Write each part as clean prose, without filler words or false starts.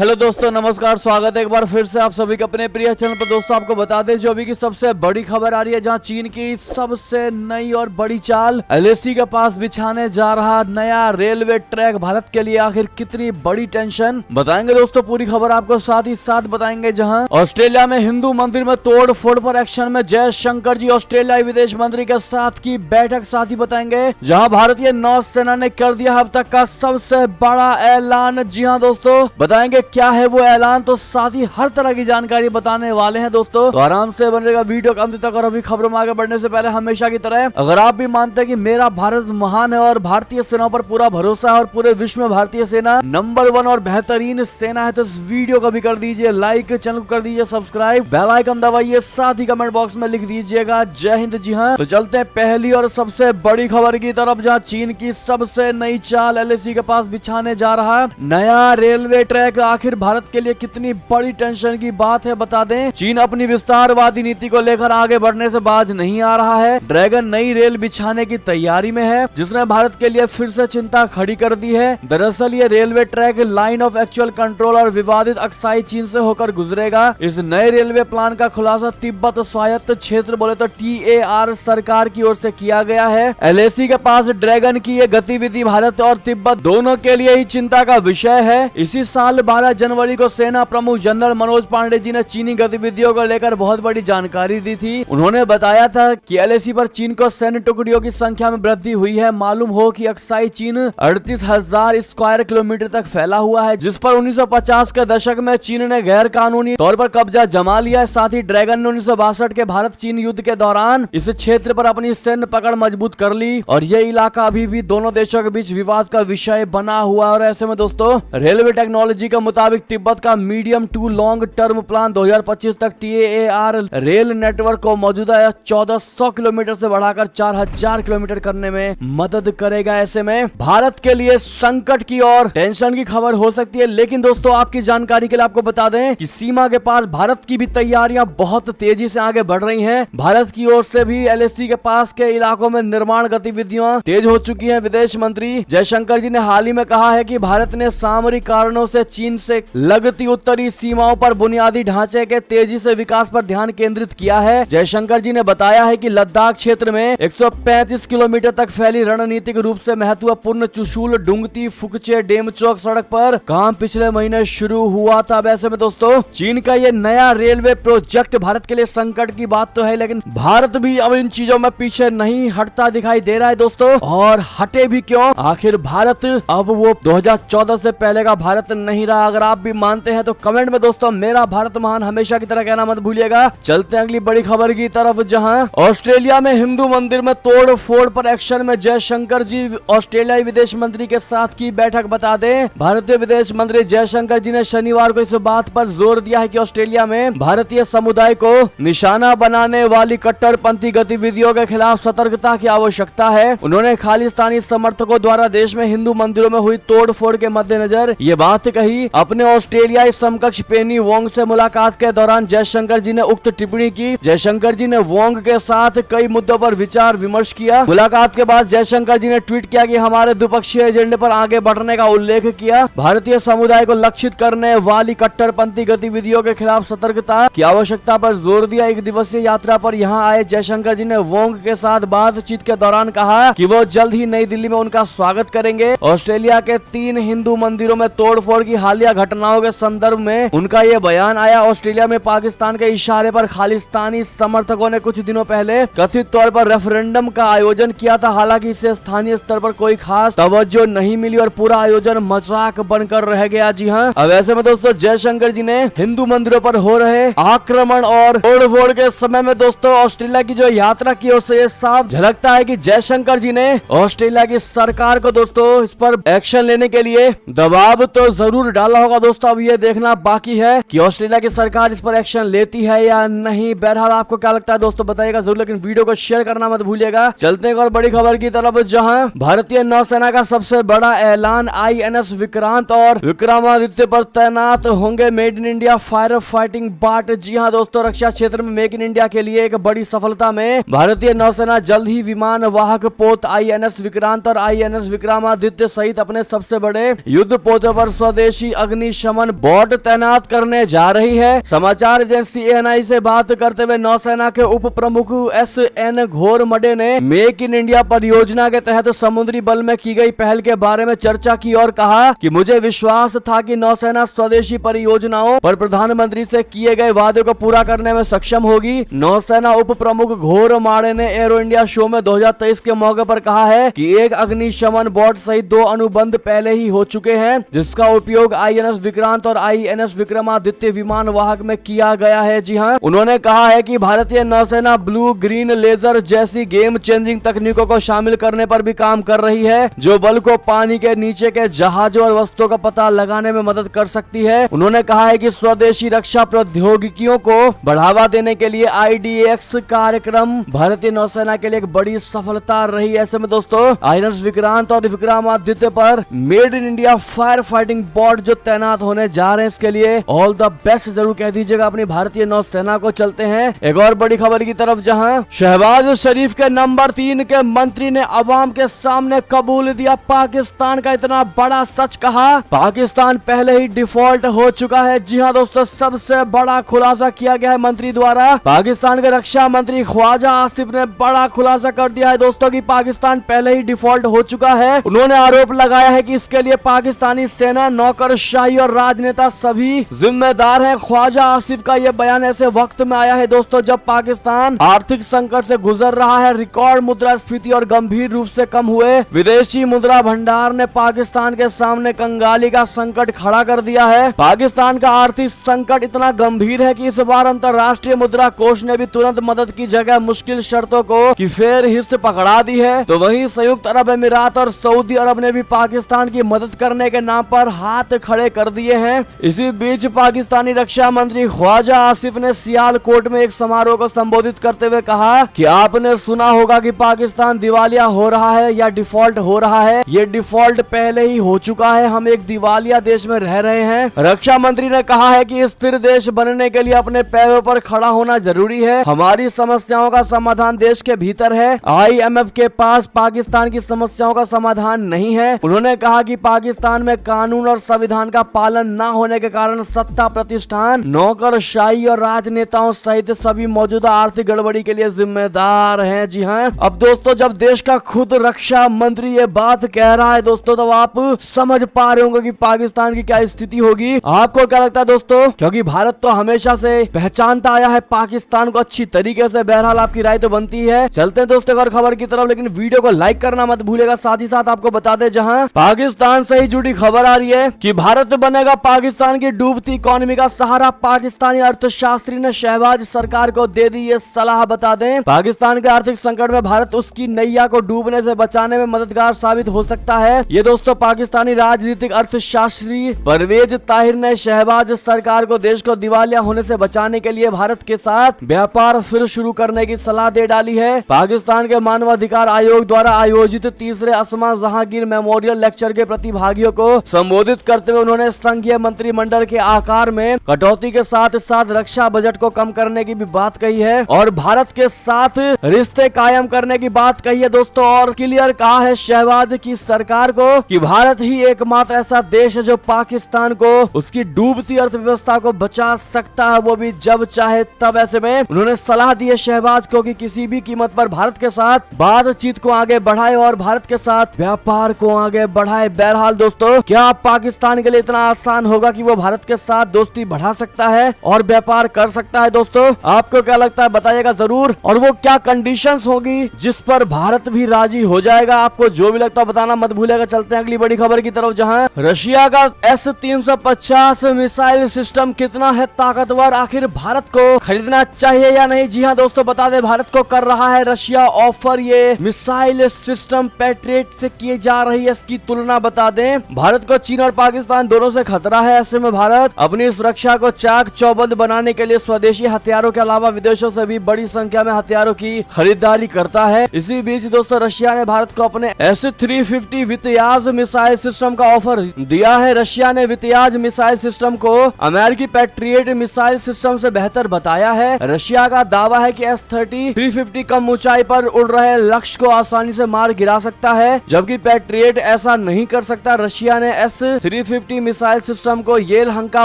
Hello दोस्तों, नमस्कार। स्वागत है एक बार फिर से आप सभी के अपने प्रिय चैनल पर। दोस्तों आपको बता दें जो अभी की सबसे बड़ी खबर आ रही है, जहां चीन की सबसे नई और बड़ी चाल एलएसी के पास बिछाने जा रहा नया रेलवे ट्रैक भारत के लिए आखिर कितनी बड़ी टेंशन, बताएंगे दोस्तों। पूरी खबर आपको साथ ही साथ बताएंगे। जहां ऑस्ट्रेलिया में हिंदू मंदिर में तोड़ फोड़ पर एक्शन में जयशंकर जी ऑस्ट्रेलियाई विदेश मंत्री के साथ की बैठक, साथ ही बताएंगे जहाँ भारतीय नौसेना ने कर दिया अब तक का सबसे बड़ा ऐलान। जी हाँ दोस्तों, बताएंगे क्या है वो ऐलान, तो साथ ही हर तरह की जानकारी बताने वाले हैं दोस्तों। तो आराम से बनेगा वीडियो के अंत तक। और अभी खबरों में आगे बढ़ने से पहले हमेशा की तरह अगर आप भी मानते हैं कि मेरा भारत महान है और भारतीय सेना पर पूरा भरोसा है और पूरे विश्व में भारतीय सेना नंबर 1 और बेहतरीन सेना है, तो इस वीडियो को भी कर दीजिए लाइक, चैनल को कर दीजिए सब्सक्राइब, बेल आइकन दबाइए, साथ ही कमेंट बॉक्स में लिख दीजिएगा जय हिंद। जी हाँ, तो चलते हैं पहली और सबसे बड़ी खबर की तरफ, जहाँ चीन की सबसे नई चाल एलएसी के पास बिछाने जा रहा नया रेलवे ट्रैक आखिर भारत के लिए कितनी बड़ी टेंशन की बात है, बता दें। चीन अपनी विस्तारवादी नीति को लेकर आगे बढ़ने से बाज नहीं आ रहा है। ड्रैगन नई रेल बिछाने की तैयारी में है, जिसने भारत के लिए फिर से चिंता खड़ी कर दी है। दरअसल ये railway track line of actual control और विवादित अक्साई चीन से होकर गुजरेगा। इस नए रेलवे प्लान का खुलासा तिब्बत स्वायत्त क्षेत्र बोले तो TAR सरकार की ओर से किया गया है। एलएसी के पास ड्रैगन की ये गतिविधि भारत और तिब्बत दोनों के लिए ही चिंता का विषय है। इसी साल 12 जनवरी को सेना प्रमुख जनरल मनोज पांडे जी ने चीनी गतिविधियों को लेकर बहुत बड़ी जानकारी दी थी। उन्होंने बताया था कि एलएसी पर चीन को सैन्य टुकड़ियों की संख्या में वृद्धि हुई है। मालूम हो कि अक्साई चीन 38,000 स्क्वायर किलोमीटर तक फैला हुआ है, जिस पर 1950 के दशक में चीन ने गैर कानूनी तौर पर कब्जा जमा लिया है। साथ ही ड्रैगन ने 1962 के भारत चीन युद्ध के दौरान इस क्षेत्र पर अपनी सैन्य पकड़ मजबूत कर ली और ये इलाका अभी भी दोनों देशों के बीच विवाद का विषय बना हुआ है। और ऐसे में दोस्तों रेलवे टेक्नोलॉजी के मुताबिक तिब्बत का medium to long term plan 2025 तक TAR रेल नेटवर्क को मौजूदा 1400 किलोमीटर से बढ़ाकर 4000 किलोमीटर करने में मदद करेगा। ऐसे में भारत के लिए संकट की और टेंशन की खबर हो सकती है। लेकिन दोस्तों आपकी जानकारी के लिए आपको बता दें कि सीमा के पास भारत की भी तैयारियां बहुत तेजी से आगे बढ़ रही हैं। भारत की ओर से भी एलएसी के पास के इलाकों में निर्माण गतिविधियां तेज हो चुकी हैं। विदेश मंत्री जयशंकर जी ने हाल ही में कहा है कि भारत ने सामरिक कारणों से चीन से लगती उत्तरी सीमाओं पर बुनियादी ढांचे के तेजी से विकास पर ध्यान केंद्रित किया है। जयशंकर जी ने बताया है कि लद्दाख क्षेत्र में 135 किलोमीटर तक फैली रणनीतिक रूप से महत्वपूर्ण चुशूल डुंगती फुकचे डेमचौक सड़क पर काम पिछले महीने शुरू हुआ था। वैसे में दोस्तों चीन का ये नया रेलवे प्रोजेक्ट भारत के लिए संकट की बात तो है, लेकिन भारत भी अब इन चीजों में पीछे नहीं हटता दिखाई दे रहा है दोस्तों। और हटे भी क्यों, आखिर भारत अब वो 2014 से पहले का भारत नहीं रहा। अगर आप भी मानते हैं तो कमेंट में दोस्तों मेरा भारत महान हमेशा की तरह कहना मत भूलिएगा। चलते हैं अगली बड़ी खबर की तरफ, जहां ऑस्ट्रेलिया में हिंदू मंदिर में तोड़ फोड़ पर एक्शन में जयशंकर जी ऑस्ट्रेलियाई विदेश मंत्री के साथ की बैठक, बता दें। भारतीय विदेश मंत्री जयशंकर जी ने शनिवार को इस बात पर जोर दिया है कि ऑस्ट्रेलिया में भारतीय समुदाय को निशाना बनाने वाली कट्टरपंथी गतिविधियों के खिलाफ सतर्कता की आवश्यकता है। उन्होंने खालिस्तानी समर्थकों द्वारा देश में हिंदू मंदिरों में हुई तोड़ फोड़ के मद्देनजर ये बात कही। अपने ऑस्ट्रेलियाई समकक्ष पेनी वोंग से मुलाकात के दौरान जयशंकर जी ने उक्त टिप्पणी की। जयशंकर जी ने वोंग के साथ कई मुद्दों पर विचार विमर्श किया। मुलाकात के बाद जयशंकर जी ने ट्वीट किया कि हमारे द्विपक्षीय एजेंडे पर आगे बढ़ने का उल्लेख किया। भारतीय समुदाय को लक्षित करने वाली कट्टरपंथी गतिविधियों के खिलाफ सतर्कता की आवश्यकता पर जोर दिया। एक दिवसीय यात्रा पर यहाँ आए जयशंकर जी ने वोंग के साथ बातचीत के दौरान कहा कि वो जल्द ही नई दिल्ली में उनका स्वागत करेंगे। ऑस्ट्रेलिया के 3 हिंदू मंदिरों में तोड़फोड़ की हालिया घटनाओं के संदर्भ में उनका ये बयान आया। ऑस्ट्रेलिया में पाकिस्तान के इशारे पर खालिस्तानी समर्थकों ने कुछ दिनों पहले कथित तौर पर रेफरेंडम का आयोजन किया था। हालांकि इसे स्थानीय स्तर पर कोई खास तवज्जो नहीं मिली और पूरा आयोजन मजाक बनकर रह गया। जी हाँ, अब ऐसे में दोस्तों जयशंकर जी ने हिंदू मंदिरों पर हो रहे आक्रमण और तोड़फोड़ के समय में दोस्तों ऑस्ट्रेलिया की जो यात्रा की ओर से ये साफ झलकता है कि जयशंकर जी ने ऑस्ट्रेलिया की सरकार को दोस्तों इस पर एक्शन लेने के लिए दबाव तो जरूर डाला होगा। दोस्तों अब ये देखना बाकी है कि ऑस्ट्रेलिया की सरकार इस पर एक्शन लेती है या नहीं। बहरहाल आपको क्या लगता है दोस्तों बताइएगा जरूर, लेकिन वीडियो को शेयर करना मत भूलिएगा। चलते हैं और बड़ी खबर की तरफ, जहां भारतीय नौसेना का सबसे बड़ा ऐलान, INS विक्रांत और विक्रमादित्य पर तैनात होंगे made in India fire fighting बाट। जी हाँ दोस्तों, रक्षा क्षेत्र में मेक इन इंडिया के लिए एक बड़ी सफलता में भारतीय नौसेना जल्द ही विमान वाहक पोत INS विक्रांत और INS विक्रमादित्य सहित अपने सबसे बड़े युद्ध पोतों पर स्वदेशी अग्निशमन बोट तैनात करने जा रही है। समाचार एजेंसी ANI से बात करते हुए नौसेना के उप प्रमुख SN घोरमडे ने मेक इन इंडिया परियोजना के तहत समुद्री बल में की गई पहल के बारे में चर्चा की और कहा कि मुझे विश्वास था कि नौसेना स्वदेशी परियोजनाओं पर प्रधानमंत्री से किए गए वादे को पूरा करने में सक्षम होगी। नौसेना उप प्रमुख घोरमाड़े ने एरो इंडिया शो में 2023 के मौके पर कहा है कि एक अग्निशमन बोट सहित 2 अनुबंध पहले ही हो चुके हैं, जिसका उपयोग INS विक्रांत और INS विक्रमादित्य विमान वाहक में किया गया है। जी हाँ, उन्होंने कहा है कि भारतीय नौसेना ब्लू ग्रीन लेजर जैसी गेम चेंजिंग तकनीकों को शामिल करने पर भी काम कर रही है, जो बल को पानी के नीचे के जहाजों और वस्तुओं का पता लगाने में मदद कर सकती है। उन्होंने कहा है कि स्वदेशी रक्षा प्रौद्योगिकियों को बढ़ावा देने के लिए IDX कार्यक्रम भारतीय नौसेना के लिए एक बड़ी सफलता रही। ऐसे में दोस्तों INS विक्रांत और विक्रमादित्य पर made in India fire fighting boat जो तैनात होने जा रहे हैं, इसके लिए ऑल द बेस्ट जरूर कह दीजिएगा अपनी भारतीय नौसेना को। चलते हैं एक और बड़ी खबर की तरफ, जहां शहबाज शरीफ के नंबर 3 के मंत्री ने अवाम के सामने कबूल दिया पाकिस्तान का इतना बड़ा सच। कहा पाकिस्तान पहले ही डिफॉल्ट हो चुका है। जी हां दोस्तों, सबसे बड़ा खुलासा किया गया है मंत्री द्वारा। पाकिस्तान के रक्षा मंत्री ख्वाजा आसिफ ने बड़ा खुलासा कर दिया है दोस्तों कि पाकिस्तान पहले ही डिफॉल्ट हो चुका है। उन्होंने आरोप लगाया है कि इसके लिए पाकिस्तानी सेना, नौकरशाही और राजनेता सभी जिम्मेदार हैं। ख्वाजा आसिफ का यह बयान ऐसे वक्त में आया है दोस्तों जब पाकिस्तान आर्थिक संकट से गुजर रहा है। रिकॉर्ड मुद्रास्फीति और गंभीर रूप से कम हुए विदेशी मुद्रा भंडार ने पाकिस्तान के सामने कंगाली का संकट खड़ा कर दिया है। पाकिस्तान का आर्थिक संकट इतना गंभीर है कि इस बार अंतर्राष्ट्रीय मुद्रा कोष ने भी तुरंत मदद की जगह मुश्किल शर्तों को की फेर हिस्त पकड़ा दी है। तो वहीं संयुक्त अरब अमीरात और सऊदी अरब ने भी पाकिस्तान की मदद करने के नाम पर हाथ खड़े कर दिए हैं। इसी बीच पाकिस्तानी रक्षा मंत्री ख्वाजा आसिफ ने सियालकोट में एक समारोह को संबोधित करते हुए कहा कि आपने सुना होगा कि पाकिस्तान दिवालिया हो रहा है या डिफॉल्ट हो रहा है। ये डिफॉल्ट पहले ही हो चुका है। हम एक दिवालिया देश में रह रहे हैं। रक्षा मंत्री ने कहा है कि स्थिर देश बनने के लिए अपने पैरों पर खड़ा होना जरूरी है। हमारी समस्याओं का समाधान देश के भीतर है। IMF के पास पाकिस्तान की समस्याओं का समाधान नहीं है। उन्होंने कहा कि पाकिस्तान में कानून और संविधान का पालन न होने के कारण सत्ता प्रतिष्ठान, नौकरशाही और राजनेताओं सहित सभी मौजूदा आर्थिक गड़बड़ी के लिए जिम्मेदार हैं। जी हाँ, अब दोस्तों जब देश का खुद रक्षा मंत्री ये बात कह रहा है दोस्तों, तो आप समझ पा रहे होंगे कि पाकिस्तान की क्या स्थिति होगी। आपको क्या लगता है दोस्तों? क्योंकि भारत तो हमेशा से पहचानता आया है पाकिस्तान को अच्छी तरीके से। बहरहाल आपकी राय तो बनती है। चलते हैं दोस्तों और खबर की तरफ, लेकिन वीडियो को लाइक करना मत भूलेगा। साथ ही साथ आपको बता दें, जहां पाकिस्तान से ही जुड़ी खबर आ रही है कि भारत बनेगा पाकिस्तान की डूबती इकोनॉमी का सहारा। पाकिस्तानी अर्थशास्त्री ने शहबाज सरकार को दे दी ये सलाह। बता दें, पाकिस्तान के आर्थिक संकट में भारत उसकी नैया को डूबने से बचाने में मददगार साबित हो सकता है। ये दोस्तों पाकिस्तानी राजनीतिक अर्थशास्त्री परवेज ताहिर ने शहबाज सरकार को देश को दिवालिया होने से बचाने के लिए भारत के साथ व्यापार फिर शुरू करने की सलाह दे डाली है। पाकिस्तान के मानवाधिकार आयोग द्वारा आयोजित तीसरे अस्मा जहांगीर मेमोरियल लेक्चर के प्रतिभागियों को संबोधित करते हुए उन्होंने संघीय मंत्रिमंडल के आकार में कटौती के साथ साथ रक्षा बजट को कम करने की भी बात कही है और भारत के साथ रिश्ते कायम करने की बात कही है दोस्तों। और क्लियर कहा है शहबाज की सरकार को कि भारत ही एकमात्र ऐसा देश है जो पाकिस्तान को उसकी डूबती अर्थव्यवस्था को बचा सकता है, वो भी जब चाहे तब। ऐसे में उन्होंने सलाह दी है शहबाज को कि किसी भी कीमत पर भारत के साथ बातचीत को आगे बढ़ाए और भारत के साथ व्यापार को आगे बढ़ाए। बहरहाल दोस्तों, क्या पाकिस्तान के लिए इतना आसान होगा कि वो भारत के साथ दोस्ती बढ़ा सकता है और व्यापार कर सकता है? दोस्तों आपको क्या लगता है बताइएगा जरूर। और वो क्या कंडीशंस होगी जिस पर भारत भी राजी हो जाएगा? आपको जो भी लगता है बताना मत भूलिएगा। चलते हैं अगली बड़ी खबर की तरफ, जहां रशिया का S-350 मिसाइल सिस्टम कितना है ताकतवर, आखिर भारत को खरीदना चाहिए या नहीं? जी हाँ दोस्तों, बता दें भारत को कर रहा है रशिया ऑफर ये मिसाइल सिस्टम पैट्रियट से की जा रही है। इसकी तुलना बता दें, भारत को चीन और पाकिस्तान दोनों से खतरा है। ऐसे में भारत अपनी सुरक्षा को चाक चौबंद बनाने के लिए स्वदेशी हथियारों के अलावा विदेशों से भी बड़ी संख्या में हथियारों की खरीदारी करता है। इसी बीच दोस्तों रशिया ने भारत को अपने S-350 वितयाज मिसाइल सिस्टम का ऑफर दिया है। रशिया ने वितयाज मिसाइल सिस्टम को अमेरिकी पैट्रियट मिसाइल सिस्टम से बेहतर बताया है। रशिया का दावा है कि S-350 कम ऊंचाई पर उड़ रहे लक्ष्य को आसानी से मार गिरा सकता है, जबकि पैट्रियट ऐसा नहीं कर सकता। रशिया ने S-350 350 मिसाइल सिस्टम को येलहंका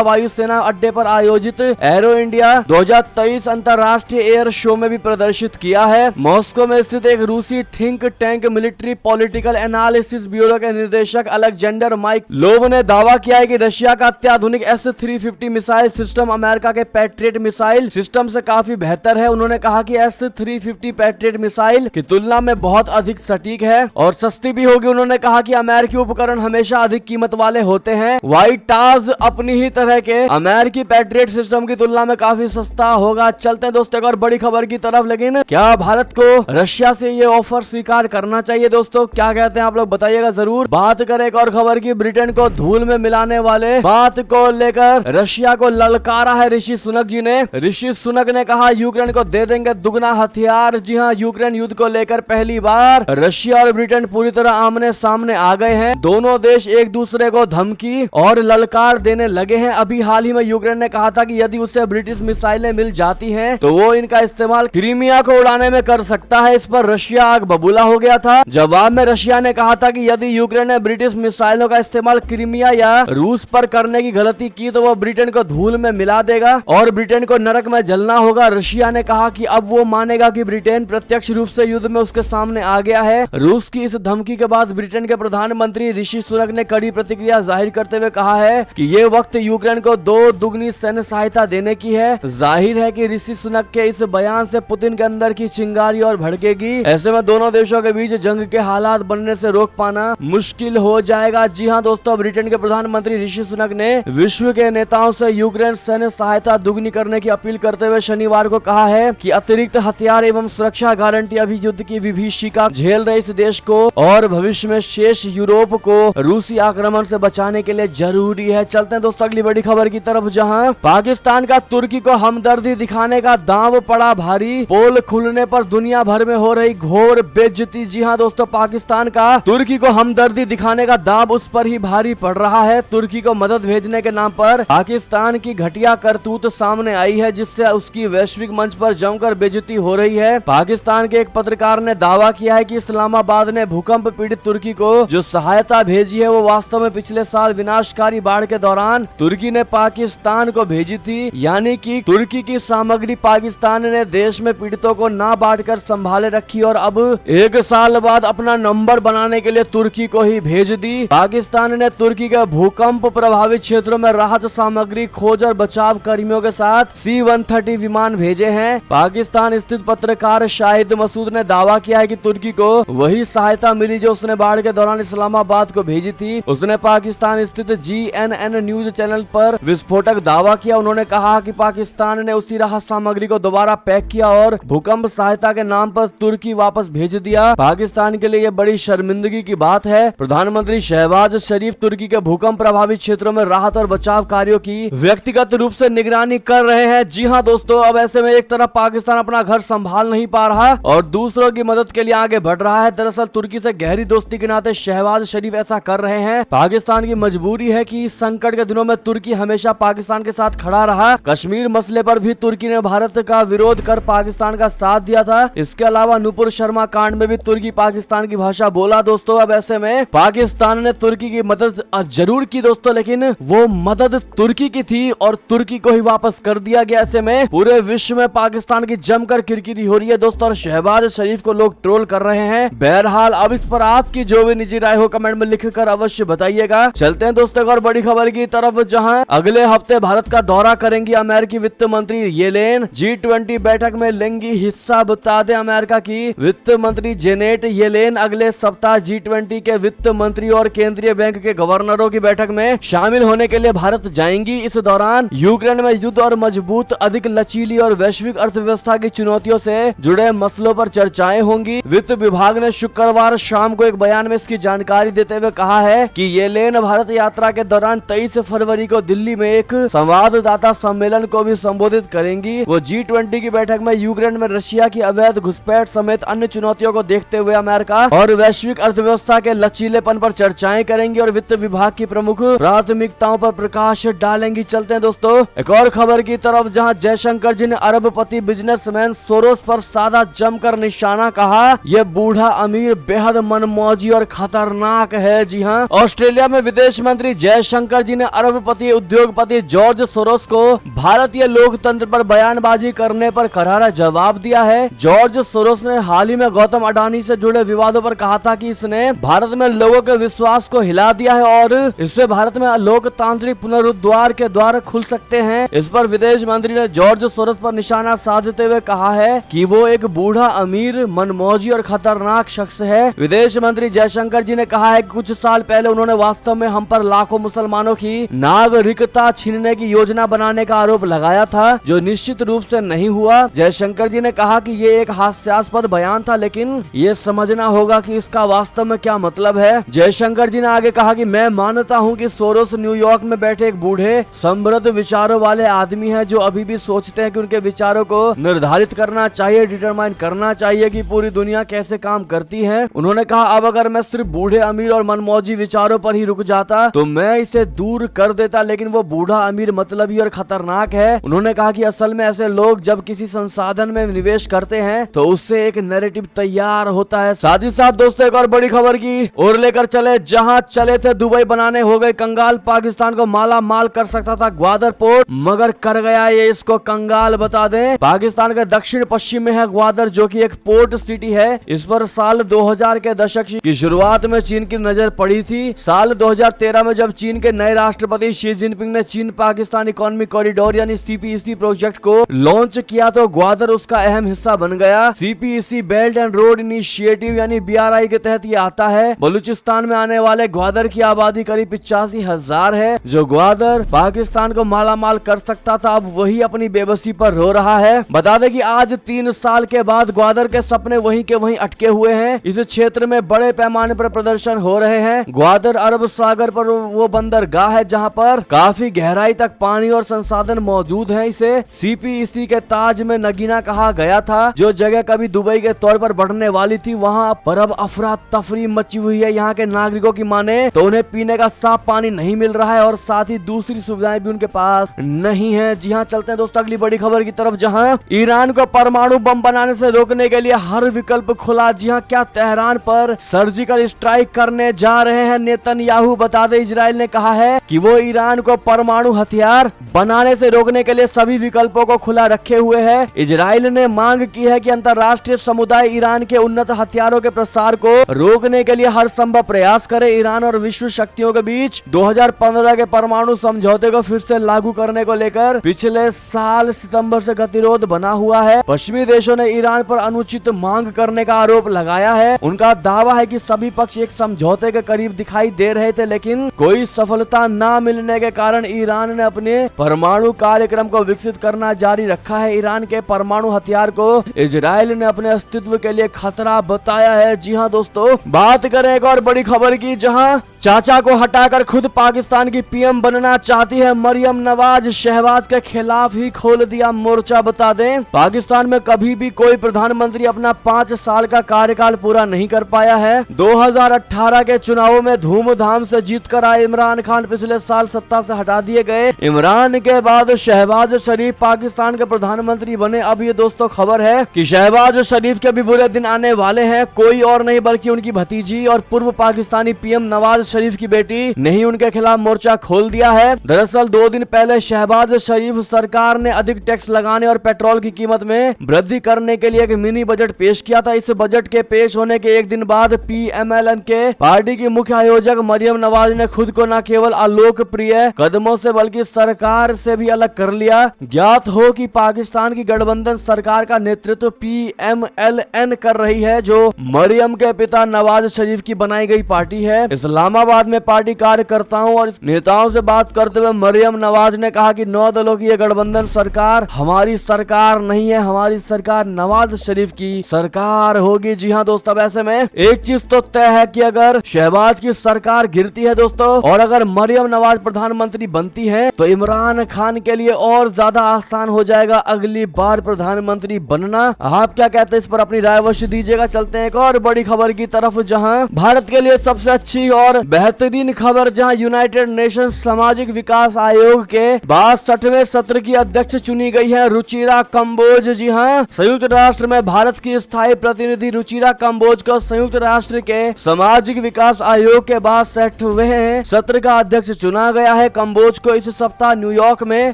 वायुसेना अड्डे पर आयोजित एरो इंडिया 2023 अंतर्राष्ट्रीय एयर शो में भी प्रदर्शित किया है। मॉस्को में स्थित एक रूसी think tank military political analysis bureau के निदेशक अलेक्जेंडर माइकलोव ने दावा किया है कि रशिया का अत्याधुनिक S-350 मिसाइल सिस्टम अमेरिका के पैट्रियट मिसाइल सिस्टम से काफी बेहतर है। उन्होंने कहा कि S-350 पैट्रियट मिसाइल की तुलना में बहुत अधिक सटीक है और सस्ती भी होगी। उन्होंने कहा कि अमेरिकी उपकरण हमेशा अधिक कीमत वाले होते हैं। व्हाइट टाज अपनी ही तरह के अमेरिकी पैट्रियट सिस्टम की तुलना में काफी सस्ता होगा। चलते हैं दोस्तों एक और बड़ी खबर की तरफ, लेकिन क्या भारत को रशिया से ये ऑफर स्वीकार करना चाहिए? दोस्तों क्या कहते हैं आप लोग बताइएगा जरूर। बात करें एक और खबर की, ब्रिटेन को धूल में मिलाने वाले बात को लेकर रशिया को ललकारा है ऋषि सुनक जी ने। ऋषि सुनक ने कहा यूक्रेन को दे देंगे दुगना हथियार। जी हाँ, यूक्रेन युद्ध को लेकर पहली बार रशिया और ब्रिटेन पूरी तरह आमने सामने आ गए हैं। दोनों देश एक दूसरे को धमकी और ललकार देने लगे हैं। अभी हाल ही में यूक्रेन ने कहा था कि यदि उसे ब्रिटिश मिसाइलें मिल जाती हैं तो वो इनका इस्तेमाल क्रीमिया को उड़ाने में कर सकता है। इस पर रशिया आग बबूला हो गया था। जवाब में रशिया ने कहा था कि यदि यूक्रेन ने ब्रिटिश मिसाइलों का इस्तेमाल क्रीमिया या रूस पर करने की गलती की तो वो ब्रिटेन को धूल में मिला देगा और ब्रिटेन को नरक में जलना होगा। रशिया ने कहा कि अब वो मानेगा कि ब्रिटेन प्रत्यक्ष रूप से युद्ध में उसके सामने आ गया है। रूस की इस धमकी के बाद ब्रिटेन के प्रधानमंत्री ऋषि सुनक ने कड़ी प्रतिक्रिया जाहिर करते हुए कहा है कि ये वक्त यूक्रेन को 2 दुगनी सैन्य सहायता देने की है। जाहिर है कि ऋषि सुनक के इस बयान से पुतिन के अंदर की चिंगारी और भड़केगी। ऐसे में दोनों देशों के बीच जंग के हालात बनने से रोक पाना मुश्किल हो जाएगा। जी हाँ दोस्तों, ब्रिटेन के प्रधानमंत्री ऋषि सुनक ने विश्व के नेताओं से यूक्रेन सैन्य सहायता दुगनी करने की अपील करते हुए शनिवार को कहा है कि अतिरिक्त हथियार एवं सुरक्षा गारंटी अभी युद्ध की विभीषिका झेल रहे इस देश को और भविष्य में शेष यूरोप को रूसी आक्रमण से बचाने के लिए जरूरी है। चलते हैं दोस्तों अगली बड़ी खबर की तरफ, जहां पाकिस्तान का तुर्की को हमदर्दी दिखाने का दांव पड़ा भारी। पोल खुलने पर दुनिया भर में हो रही घोर बेइज्जती। जी हाँ दोस्तों, पाकिस्तान का तुर्की को हमदर्दी दिखाने का दांव उस पर ही भारी पड़ रहा है। तुर्की को मदद भेजने के नाम पर पाकिस्तान की घटिया करतूत सामने आई है, जिससे उसकी वैश्विक मंच पर जमकर बेइज्जती हो रही है। पाकिस्तान के एक पत्रकार ने दावा किया है कि इस्लामाबाद ने भूकंप पीड़ित तुर्की को जो सहायता भेजी है वो वास्तव में पिछले साल विनाशकारी बाढ़ के दौरान तुर्की ने पाकिस्तान को भेजी थी। यानी कि तुर्की की सामग्री पाकिस्तान ने देश में पीड़ितों को ना बांटकर संभाले रखी और अब 1 साल बाद अपना नंबर बनाने के लिए तुर्की को ही भेज दी। पाकिस्तान ने तुर्की के भूकंप प्रभावित क्षेत्रों में राहत सामग्री, खोज और बचाव कर्मियों के साथ C-130 विमान भेजे हैं। पाकिस्तान स्थित पत्रकार शाहिद मसूद ने दावा किया है कि तुर्की को वही सहायता मिली जो उसने बाढ़ के दौरान इस्लामाबाद को भेजी थी। उसने पाकिस्तान स्थित GNN न्यूज चैनल पर विस्फोटक दावा किया। उन्होंने कहा कि पाकिस्तान ने उसी राहत सामग्री को दोबारा पैक किया और भूकंप सहायता के नाम पर तुर्की वापस भेज दिया। पाकिस्तान के लिए यह बड़ी शर्मिंदगी की बात है। प्रधानमंत्री शहबाज शरीफ तुर्की के भूकंप प्रभावित क्षेत्रों में राहत और बचाव कार्यों की व्यक्तिगत रूप से निगरानी कर रहे हैं। जी हाँ दोस्तों, अब ऐसे में एक तरफ पाकिस्तान अपना घर संभाल नहीं पा रहा और दूसरों की मदद के लिए आगे बढ़ रहा है। दरअसल तुर्की से गहरी दोस्ती के नाते शहबाज शरीफ ऐसा कर रहे हैं। पाकिस्तान की मजबूरी है कि इस संकट के दिनों में तुर्की हमेशा पाकिस्तान के साथ खड़ा रहा। कश्मीर मसले पर भी तुर्की ने भारत का विरोध कर पाकिस्तान का साथ दिया था। इसके अलावा नुपुर शर्मा कांड में भी तुर्की पाकिस्तान की भाषा बोला। दोस्तों अब ऐसे में पाकिस्तान ने तुर्की की मदद जरूर की दोस्तों, लेकिन वो मदद तुर्की की थी और तुर्की को ही वापस कर दिया गया। ऐसे में पूरे विश्व में पाकिस्तान की जमकर किरकिरी हो रही है दोस्तों और शहबाज शरीफ को लोग ट्रोल कर रहे हैं। बहरहाल अब इस पर आपकी जो भी निजी राय हो कमेंट में लिखकर अवश्य बताइएगा। चलते हैं दोस्तों एक और बड़ी खबर की तरफ, जहां अगले हफ्ते भारत का दौरा करेंगी अमेरिकी वित्त मंत्री येलेन। G20 बैठक में लेंगी हिस्सा। बता दें अमेरिका की वित्त मंत्री जेनेट येलेन अगले सप्ताह G20 के वित्त मंत्री और केंद्रीय बैंक के गवर्नरों की बैठक में शामिल होने के लिए भारत जाएंगी। इस दौरान यूक्रेन में युद्ध और मजबूत, अधिक लचीली और वैश्विक अर्थव्यवस्था की चुनौतियों से जुड़े मसलों पर चर्चाएं होंगी। वित्त विभाग ने शुक्रवार शाम को एक बयान में इसकी जानकारी देते हुए कहा है कि येलेन भारत यात्रा के दौरान 23 फरवरी को दिल्ली में एक संवाददाता सम्मेलन को भी संबोधित करेंगी। वो G20 की बैठक में यूक्रेन में रशिया की अवैध घुसपैठ समेत अन्य चुनौतियों को देखते हुए अमेरिका और वैश्विक अर्थव्यवस्था के लचीलेपन पर चर्चाएं करेंगी और वित्त विभाग की प्रमुख प्राथमिकताओं पर प्रकाश डालेंगी। चलते हैं दोस्तों एक और खबर की तरफ, जहां जयशंकर जी ने अरबपति बिजनेसमैन सोरोस पर साधा जमकर निशाना। कहा यह बूढ़ा अमीर बेहद मनमौजी और खतरनाक है। जी हाँ, ऑस्ट्रेलिया में विदेश मंत्री मंत्री जयशंकर जी ने अरबपति उद्योगपति जॉर्ज सोरोस को भारतीय लोकतंत्र पर बयानबाजी करने पर करारा जवाब दिया है। जॉर्ज सोरोस ने हाल ही में गौतम अडानी से जुड़े विवादों पर कहा था कि इसने भारत में लोगों के विश्वास को हिला दिया है और इससे भारत में लोकतांत्रिक पुनरुद्धार के द्वार खुल सकते हैं। इस पर विदेश मंत्री ने जॉर्ज सोरोस पर निशाना साधते हुए कहा है कि वो एक बूढ़ा अमीर मनमौजी और खतरनाक शख्स है। विदेश मंत्री जयशंकर जी ने कहा है कि कुछ साल पहले उन्होंने वास्तव में हम पर लाखों मुसलमानों की नागरिकता छीनने की योजना बनाने का आरोप लगाया था, जो निश्चित रूप से नहीं हुआ। जयशंकर जी ने कहा कि ये एक हास्यास्पद बयान था, लेकिन ये समझना होगा कि इसका वास्तव में क्या मतलब है। जयशंकर जी ने आगे कहा कि मैं मानता हूं कि सोरोस न्यूयॉर्क में बैठे एक बूढ़े समृद्ध विचारों वाले आदमी हैं, जो अभी भी सोचते हैं कि उनके विचारों को निर्धारित करना चाहिए, डिटरमाइन करना चाहिए कि पूरी दुनिया कैसे काम करती है। उन्होंने कहा अब अगर मैं सिर्फ बूढ़े अमीर और मनमौजी विचारों पर ही रुक जाता तो मैं इसे दूर कर देता, लेकिन वो बूढ़ा अमीर मतलबी और खतरनाक है। उन्होंने कहा कि असल में ऐसे लोग जब किसी संसाधन में निवेश करते हैं तो उससे एक नैरेटिव तैयार होता है। साथ ही साथ दोस्तों एक और बड़ी खबर की और लेकर चले, जहां चले थे दुबई बनाने हो गए कंगाल। पाकिस्तान को माला माल कर सकता था ग्वादर पोर्ट, मगर कर गया ये इसको कंगाल। बता दें पाकिस्तान के दक्षिण पश्चिम में है ग्वादर, जो कि एक पोर्ट सिटी है। इस पर साल 2000 के दशक की शुरुआत में चीन की नजर पड़ी थी। साल 2013 में जब चीन के नए राष्ट्रपति शी जिनपिंग ने चीन पाकिस्तान इकोनॉमिक कॉरिडोर यानी CPEC प्रोजेक्ट को लॉन्च किया तो ग्वादर उसका अहम हिस्सा बन गया। CPEC belt and road initiative यानी BRI के तहत ये आता है। बलूचिस्तान में आने वाले ग्वादर की आबादी करीब 85,000 है। जो ग्वादर पाकिस्तान को माला माल कर सकता था, अब वही अपनी बेबसी पर रो रहा है। बता दें कि आज 3 साल के बाद ग्वादर के सपने वहीं के वहीं अटके हुए हैं। इस क्षेत्र में बड़े पैमाने पर प्रदर्शन हो रहे हैं। ग्वादर अरब सागर पर वो बंदरगाह है जहां पर काफी गहराई तक पानी और संसाधन मौजूद हैं। इसे CPEC के ताज में नगीना कहा गया था। जो जगह कभी दुबई के तौर पर बढ़ने वाली थी, वहां पर अब अफरा तफरी मची हुई है। यहाँ के नागरिकों की माने तो उन्हें पीने का साफ पानी नहीं मिल रहा है और साथ ही दूसरी सुविधाएं भी उनके पास नहीं है। जी हाँ, चलते हैं दोस्तों अगली बड़ी खबर की तरफ, जहां ईरान को परमाणु बम बनाने से रोकने के लिए हर विकल्प खुला। जी हाँ, क्या तेहरान पर सर्जिकल स्ट्राइक करने जा रहे हैं नेतन्याहू। बता दें इजराइल ने कहा है कि वो ईरान को परमाणु हथियार बनाने से रोकने के लिए सभी विकल्पों को खुला रखे हुए है। इजराइल ने मांग की है कि अंतर्राष्ट्रीय समुदाय ईरान के उन्नत हथियारों के प्रसार को रोकने के लिए हर संभव प्रयास करे। ईरान और विश्व शक्तियों के बीच 2015 के परमाणु समझौते को फिर से लागू करने को लेकर पिछले साल सितंबर से गतिरोध बना हुआ है। पश्चिमी देशों ने ईरान पर अनुचित मांग करने का आरोप लगाया है। उनका दावा है कि सभी पक्ष एक समझौते के करीब दिखाई दे रहे थे, लेकिन कोई सफलता न मिलने के कारण ईरान ने अपने परमाणु कार्यक्रम को विकसित करना जारी रखा है। ईरान के परमाणु हथियार को इजराइल ने अपने अस्तित्व के लिए खतरा बताया है। जी हाँ दोस्तों, बात करें एक और बड़ी खबर की, जहां चाचा को हटाकर खुद पाकिस्तान की PM बनना चाहती है मरियम नवाज। शहबाज के खिलाफ ही खोल दिया मोर्चा। बता दें पाकिस्तान में कभी भी कोई प्रधानमंत्री अपना 5 साल का कार्यकाल पूरा नहीं कर पाया है। 2018 के चुनावों में धूमधाम से जीतकर आए इमरान खान पिछले साल सत्ता से हटा दिए गए। इमरान के बाद शहबाज शरीफ पाकिस्तान के प्रधानमंत्री बने। अब ये दोस्तों खबर है कि शहबाज शरीफ के भी बुरे दिन आने वाले हैं। कोई और नहीं बल्कि उनकी भतीजी और पूर्व पाकिस्तानी PM नवाज शरीफ की बेटी ने ही उनके खिलाफ मोर्चा खोल दिया है। दरअसल 2 दिन पहले शहबाज शरीफ सरकार ने अधिक टैक्स लगाने और पेट्रोल की कीमत में वृद्धि करने के लिए एक मिनी बजट पेश किया था। इस बजट के पेश होने के एक दिन बाद PMLN के पार्टी की मुख्य आयोजक मरियम नवाज ने खुद को न केवल अलोकप्रिय कदमों से बल्कि सरकार से भी अलग कर लिया। ज्ञात हो कि पाकिस्तान की गठबंधन सरकार का नेतृत्व PMLN कर रही है, जो मरियम के पिता नवाज शरीफ की बनाई गई पार्टी है। इस्लामाबाद में पार्टी कार्यकर्ताओं और नेताओं से बात करते हुए मरियम नवाज ने कहा कि 9 दलों की यह गठबंधन सरकार हमारी सरकार नहीं है, हमारी सरकार नवाज शरीफ की सरकार होगी। जी हाँ दोस्तों, अब ऐसे में एक चीज तो तय है कि अगर शहबाज की सरकार गिरती है दोस्तों और अगर मरियम नवाज प्रधानमंत्री बनती है तो इमरान खान के लिए और ज्यादा आसान हो जाएगा अगली बार प्रधानमंत्री बनना। आप क्या कहते हैं इस पर अपनी राय अवश्य दीजिएगा। चलते हैं एक और बड़ी खबर की तरफ, जहां भारत के लिए सबसे अच्छी और बेहतरीन खबर, जहां यूनाइटेड नेशन सामाजिक विकास आयोग के 62वें सत्र की अध्यक्ष चुनी गई है रुचिरा कंबोज। जी हां, संयुक्त राष्ट्र में भारत की स्थायी प्रतिनिधि रुचिरा कंबोज को संयुक्त राष्ट्र के सामाजिक विकास आयोग के 62वें सत्र का अध्यक्ष चुना गया है। कंबोज को इस सप्ताह न्यूयॉर्क में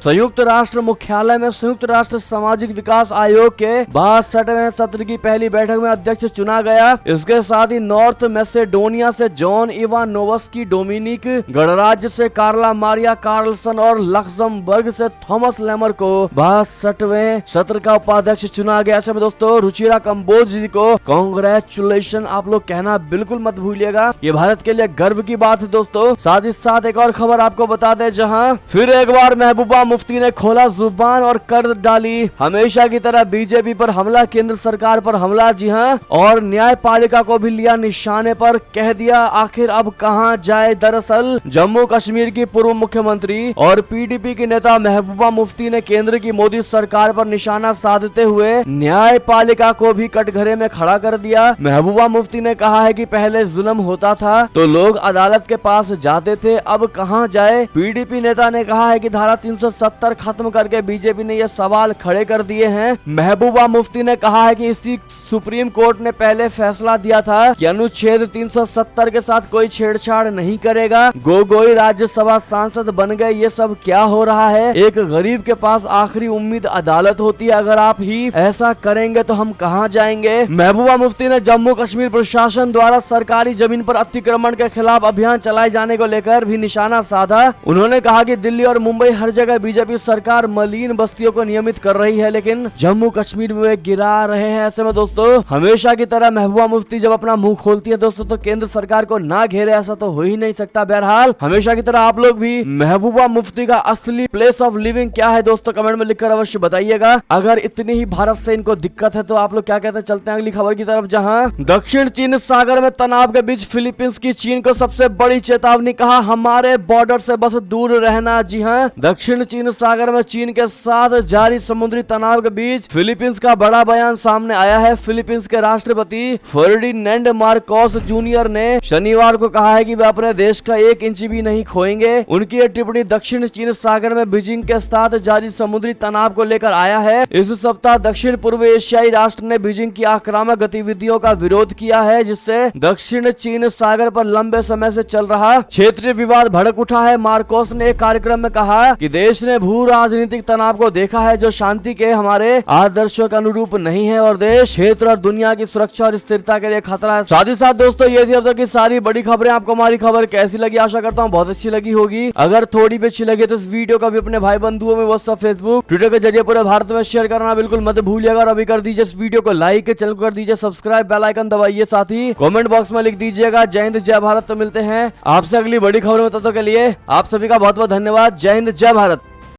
संयुक्त राष्ट्र मुख्यालय में संयुक्त राष्ट्र सामाजिक विकास आयोग के 62वें सत्र की पहली बैठक में अध्यक्ष चुना गया। इसके साथ ही नॉर्थ मैसेडोनिया से जॉन इवानोवस्की, डोमिनिक गणराज्य से कार्ला मारिया कार्लसन और लक्समबर्ग से थॉमस लेमर को 62वें सत्र का उपाध्यक्ष चुना गया। ऐसे में दोस्तों रुचिरा कंबोज जी को कांग्रेचुलेशन आप लोग कहना बिल्कुल मत भूलिएगा, ये भारत के लिए गर्व की बात है दोस्तों। साथ ही साथ एक और खबर आपको बता दें, जहां फिर एक बार महबूबा मुफ्ती ने खोला जुबान और कर डाली हमेशा की तरह बीजेपी पर हमला, केंद्र सरकार पर हमला। जी हां, और न्यायपालिका को भी लिया निशाने पर, कह दिया आखिर अब कहां जाए। दरअसल जम्मू कश्मीर की पूर्व मुख्यमंत्री और पीडीपी की नेता महबूबा मुफ्ती ने केंद्र की मोदी सरकार पर निशाना साधते हुए न्यायपालिका को भी कटघरे में खड़ा कर दिया। महबूबा मुफ्ती ने कहा है कि पहले जुल्म होता था तो लोग अदालत के पास जाते थे, अब कहां जाए। पीडीपी नेता ने कहा है कि धारा 370 खत्म करके बीजेपी ने ये सवाल खड़े कर दिए हैं। महबूबा मुफ्ती ने कहा है कि इसी सुप्रीम कोर्ट ने पहले फैसला दिया था कि अनुच्छेद 370 के साथ कोई छेड़छाड़ नहीं करेगा। गोगोई राज्यसभा सांसद बन गए, ये सब क्या हो रहा है। एक गरीब के पास आखिरी उम्मीद अदालत होती है, अगर आप ही ऐसा करेंगे तो हम कहां जाएंगे। महबूबा मुफ्ती ने जम्मू कश्मीर प्रशासन द्वारा सरकारी जमीन पर अतिक्रमण के खिलाफ अभियान चलाए जाने को लेकर भी निशाना साधा। उन्होंने कहा कि दिल्ली और मुंबई हर जगह बीजेपी सरकार मलिन बस्तियों को नियमित कर रही है, लेकिन जम्मू कश्मीर में वे गिरा रहे हैं। ऐसे में दोस्तों हमेशा की तरह महबूबा मुफ्ती जब अपना मुंह खोलती है दोस्तों तो केंद्र सरकार को ना घेरे, ऐसा तो हो ही नहीं सकता। बहरहाल हमेशा की तरह आप लोग भी महबूबा मुफ्ती का असली प्लेस ऑफ लिविंग क्या है दोस्तों कमेंट में लिखकर अवश्य बताइएगा। अगर इतनी ही भारत से इनको दिक्कत है तो आप लोग क्या कहते हैं। चलते हैं अगली खबर की तरफ, जहां दक्षिण चीन सागर में तनाव के बीच फिलीपींस की चीन को सबसे बड़ी चेतावनी, कहा हमारे बॉर्डर से बस दूर रहना। जी हां, दक्षिण चीन सागर में चीन के साथ जारी समुद्री तनाव के बीच फिलीपींस का बड़ा बयान सामने आया है। फिलीपींस के राष्ट्रपति फर्डिनेंड मार्कोस जूनियर ने शनिवार को कहा है कि वे अपने देश का 1 इंच भी नहीं खोएंगे। उनकी ये टिप्पणी दक्षिण चीन सागर में बीजिंग के साथ जारी समुद्री तनाव को लेकर आया है। इस सप्ताह दक्षिण पूर्व एशियाई राष्ट्र ने बीजिंग की आक्रामक गतिविधियों का विरोध किया है, जिससे दक्षिण चीन सागर पर लंबे समय से चल रहा क्षेत्रीय विवाद भड़क उठा है। मार्कोस ने एक कार्यक्रम में कहा कि देश ने भू राजनीतिक तनाव को देखा है जो शांति के हमारे आदर्शों के अनुरूप नहीं है और देश, क्षेत्र और दुनिया की सुरक्षा और स्थिरता के लिए खतरा है। साथ ही साथ दोस्तों ये थी अब तक की सारी बड़ी खबरें। आपको हमारी खबर कैसी लगी, आशा करता हूँ बहुत अच्छी लगी होगी। अगर थोड़ी भी अच्छी लगी तो इस वीडियो को भी अपने भाई बंधुओं में, व्हाट्सएप, फेसबुक, ट्विटर के जरिए पूरे भारत में शेयर करना बिल्कुल मत भूलिएगा। और अभी कर दीजिए इस वीडियो को लाइक, चैनल को कर दीजिए सब्सक्राइब, बेल आइकन दबाइए, साथ ही कमेंट बॉक्स में लिख दीजिएगा जय हिंद जय भारत। तो मिलते हैं आपसे अगली बड़ी खबर में, तब तक के लिए आप सभी का बहुत बहुत धन्यवाद। जय हिंद जय भारत।